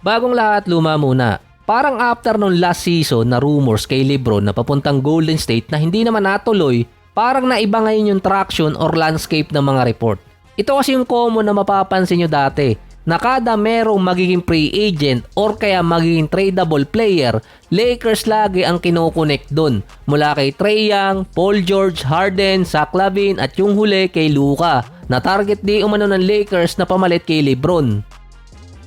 Bagong lahat, luma muna. Parang after nung last season na rumors kay LeBron na papuntang Golden State na hindi naman natuloy, parang naiba ngayon yung traction or landscape ng mga report. Ito kasi yung common na mapapansin nyo dati, na kada merong magiging free agent or kaya magiging tradable player, Lakers lagi ang kinokonek dun. Mula kay Trae Young, Paul George, Harden, Zach LaVine at yung huli kay Luka, na target di umano ng Lakers na pamalit kay LeBron.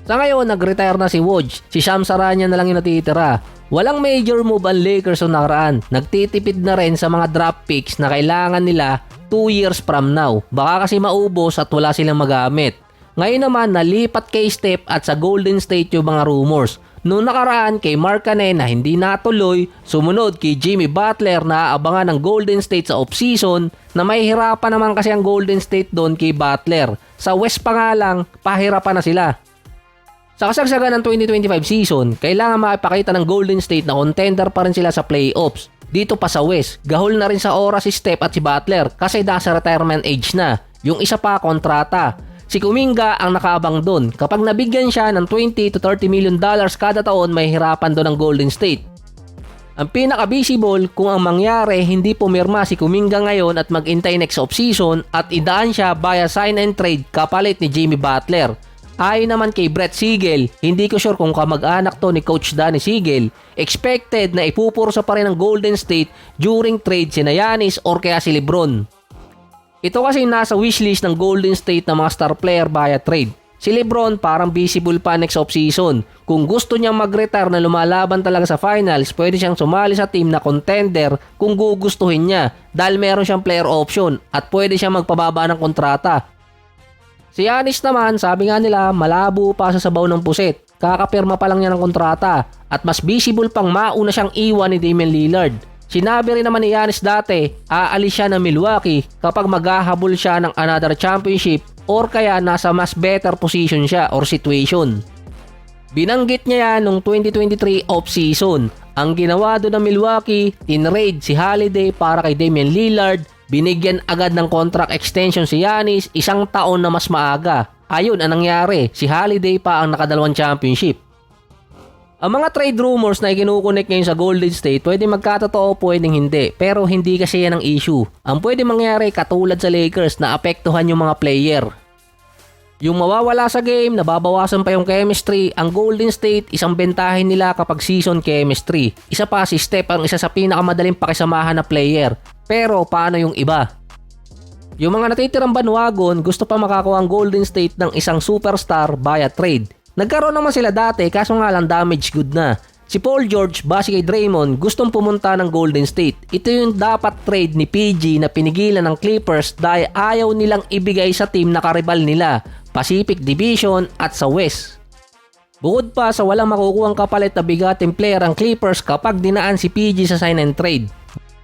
Sa ngayon, nag-retire na si Woj. Si Shams Charania na lang yung natitira. Walang major move ang Lakers o nakaraan. Nagtitipid na rin sa mga draft picks na kailangan nila 2 years from now. Baka kasi maubos at wala silang magamit. Ngayon naman, nalipat kay Steph at sa Golden State yung mga rumors. Noong nakaraan kay Markkanen na hindi natuloy, sumunod kay Jimmy Butler na aabangan ng Golden State sa offseason na may hirapan naman kasi ang Golden State doon kay Butler. Sa West pa nga lang, pahirapan na sila. Sa kasagsagan ng 2025 season, kailangan makipakita ng Golden State na contender pa rin sila sa playoffs. Dito pa sa West, gahol na rin sa oras si Steph at si Butler kasi nasa retirement age na. Yung isa pa, kontrata. Si Kuminga ang nakaabang doon. Kapag nabigyan siya ng $20 to $30 million kada taon, may hirapan doon ang Golden State. Ang pinaka-visible kung ang mangyari hindi pumirma si Kuminga ngayon at mag-intay next offseason at idaan siya via sign and trade kapalit ni Jimmy Butler. Ayon naman kay Brett Siegel, hindi ko sure kung kamag-anak to ni Coach Danny Siegel, expected na ipupursa pa rin ng Golden State during trade si Giannis or kaya si LeBron. Ito kasi nasa wishlist ng Golden State ng mga star player via trade. Si LeBron parang visible pa next offseason. Kung gusto niyang mag-retire na lumalaban talaga sa finals, pwede siyang sumali sa team na contender kung gugustuhin niya dahil meron siyang player option at pwede siyang magpababa ng kontrata. Si Giannis naman, sabi nga nila, malabo pa sa sabaw ng puset. Kakapirma pa lang niya ng kontrata at mas visible pang mauna siyang iwan ni Damian Lillard. Sinabi rin naman ni Giannis dati, aalis siya ng Milwaukee kapag maghahabol siya ng another championship or kaya nasa mas better position siya or situation. Binanggit niya yan noong 2023 off-season. Ang ginawa doon ng Milwaukee, tinrade si Holiday para kay Damian Lillard. Binigyan agad ng contract extension si Giannis 1 taon na mas maaga. Ayun ang nangyari, si Holiday pa ang nakadalawang championship. Ang mga trade rumors na ikinukunik ngayon sa Golden State pwede magkatotoo, pwedeng hindi. Pero hindi kasi yan ang issue. Ang pwede mangyari katulad sa Lakers na apektuhan yung mga player. Yung mawawala sa game, nababawasan pa yung chemistry. Ang Golden State, isang bentahin nila kapag season chemistry. Isa pa, si Steph ang isa sa pinakamadaling pakisamahan na player. Pero paano yung iba? Yung mga natitirang bandwagon gusto pa makakuha ang Golden State ng isang superstar via trade. Nagkaroon naman sila dati kaso nga lang damage good na. Si Paul George base kay Draymond gustong pumunta ng Golden State. Ito yung dapat trade ni PG na pinigilan ng Clippers dahil ayaw nilang ibigay sa team na karibal nila, Pacific Division at sa West. Bukod pa sa walang makukuhang kapalit na bigating player ang Clippers kapag dinaan si PG sa sign and trade.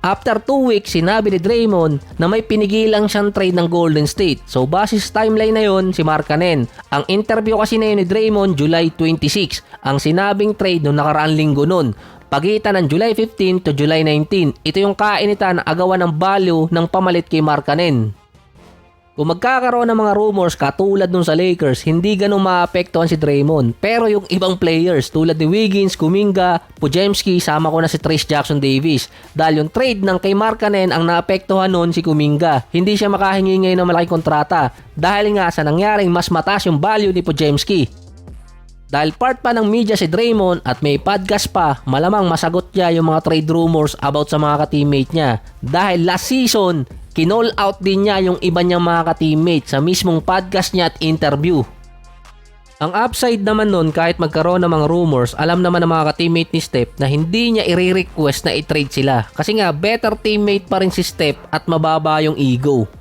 After 2 weeks, sinabi ni Draymond na may pinigilang siyang trade ng Golden State. So base sa timeline na yon, si Markkanen. Ang interview kasi na yun ni Draymond, July 26. Ang sinabing trade noong nakaraang linggo nun, pagitan ng July 15 to July 19. Ito yung kainitan na agawan ng value ng pamalit kay Markkanen. Kung magkakaroon ng mga rumors katulad nung sa Lakers, hindi ganun maapektuhan si Draymond. Pero yung ibang players tulad ni Wiggins, Kuminga, Podziemski, sama ko na si Trayce Jackson-Davis. Dahil yung trade ng kay Markkanen ang naapektuhan nun si Kuminga. Hindi siya makahingi ngayon ng malaking kontrata dahil nga sa nangyaring mas mataas yung value ni Podziemski. Dahil part pa ng media si Draymond at may podcast pa, malamang masagot niya yung mga trade rumors about sa mga ka-teammate niya. Dahil last season, kinall out din niya yung iba niyang mga ka-teammate sa mismong podcast niya at interview. Ang upside naman nun, kahit magkaroon ng mga rumors, alam naman ng mga ka-teammate ni Steph na hindi niya i-request na i-trade sila. Kasi nga, better teammate pa rin si Steph at mababa yung ego.